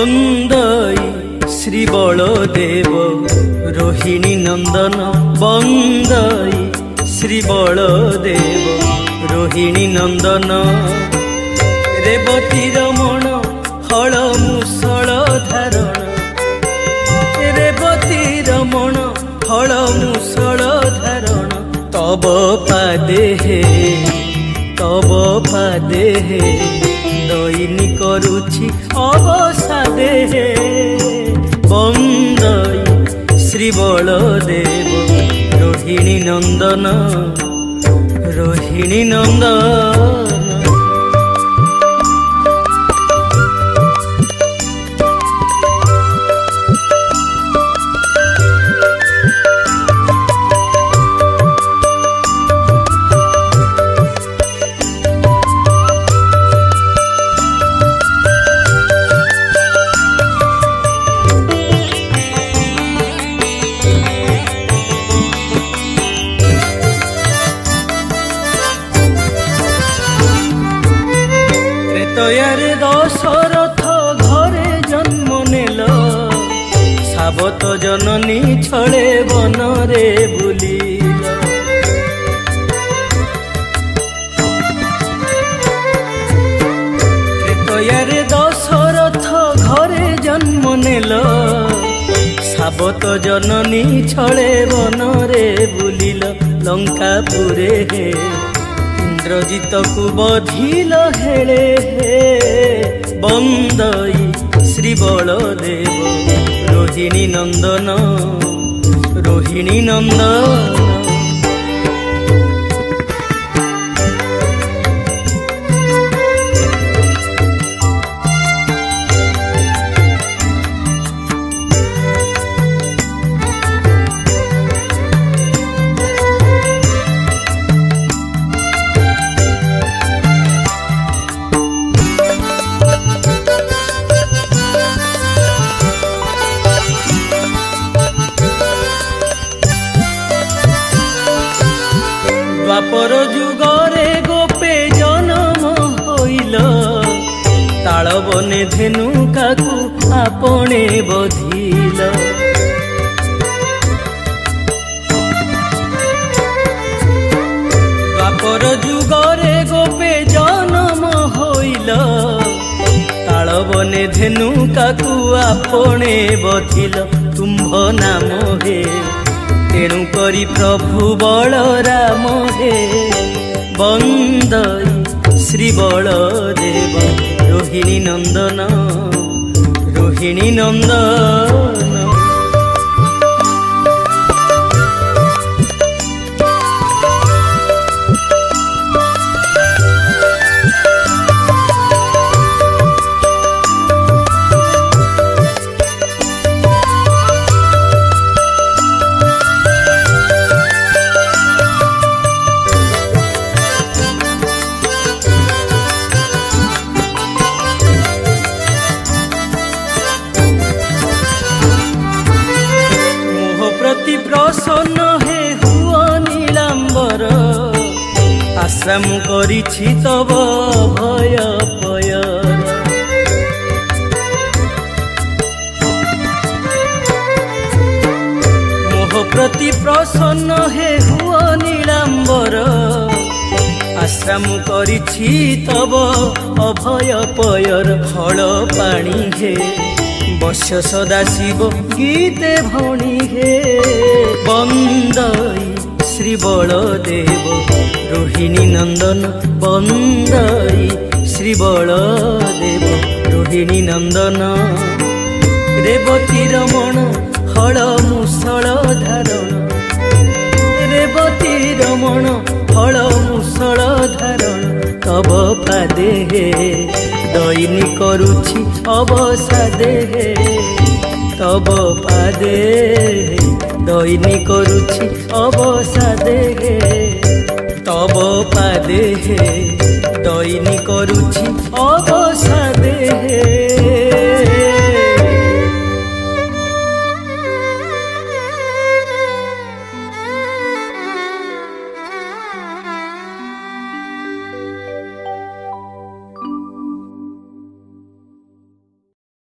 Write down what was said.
বন্দই শ্রী বলদেব রোহিণী নন্দন বন্দই শ্রী বলদেব রোহিণী নন্দন রেবতী রমণ হল মুসল ধারণ রেবতী রমণ হল মুসল ধারণ তব পাদে তব পাদে দৈনি করুছি অবসাদে বন্দই শ্রী বলদেব রোহিণী নন্দন রোহিণী নন্দন। তয়ারে দশরথ ঘরে জন্ম নেল সাবত জননী ছড়ে বনরে বুলিল তয়ারে দশরথ ঘরে জন্ম নেল সাবত জননী ছড়ে বনরে বুলিল লঙ্কাপুরে হে ইন্দ্রজিতকু বধিল হেলে বন্দই শ্রী বলদেব রোহিণী নন্দন রোহিণী নন্দন। দ্বাপর যুগরে গোপে জনম হইল তাল বনে ধেনু কাকু আপনে বধিল দ্বাপর যুগরে গোপে জনম হইল তাল বনে ধেনু কাকু আপনে বধিল তুম্ভ নাম হে তেণু করি প্রভু বলরাম হে বন্দই শ্রী বলদেব রোহিণী নন্দন রোহিণী নন্দন। প্রসন্ন হে হুয় নীলাম্বর আশ্রম করিছি তব ভয় পয়র মোহ প্রতি প্রসন্ন হে হুয় নীলাম্বর আশ্রম করিছি তব অভয় পয়র ফল পাণি হে বর্ষ সদা শিব গীতে ভণি হে বন্দই শ্রী বলদেব রোহিণী নন্দন বন্দই শ্রী বলদেব রোহিণী নন্দন রেবতী রমণ হল মুসল ধারণ রেবতী রমণ হল মুসল ধারণ তব পাদে দৈনি করুছি অবসাদে তব পাদে দৈনি করুছি অবসাদে তব পাদে দৈনি করুছি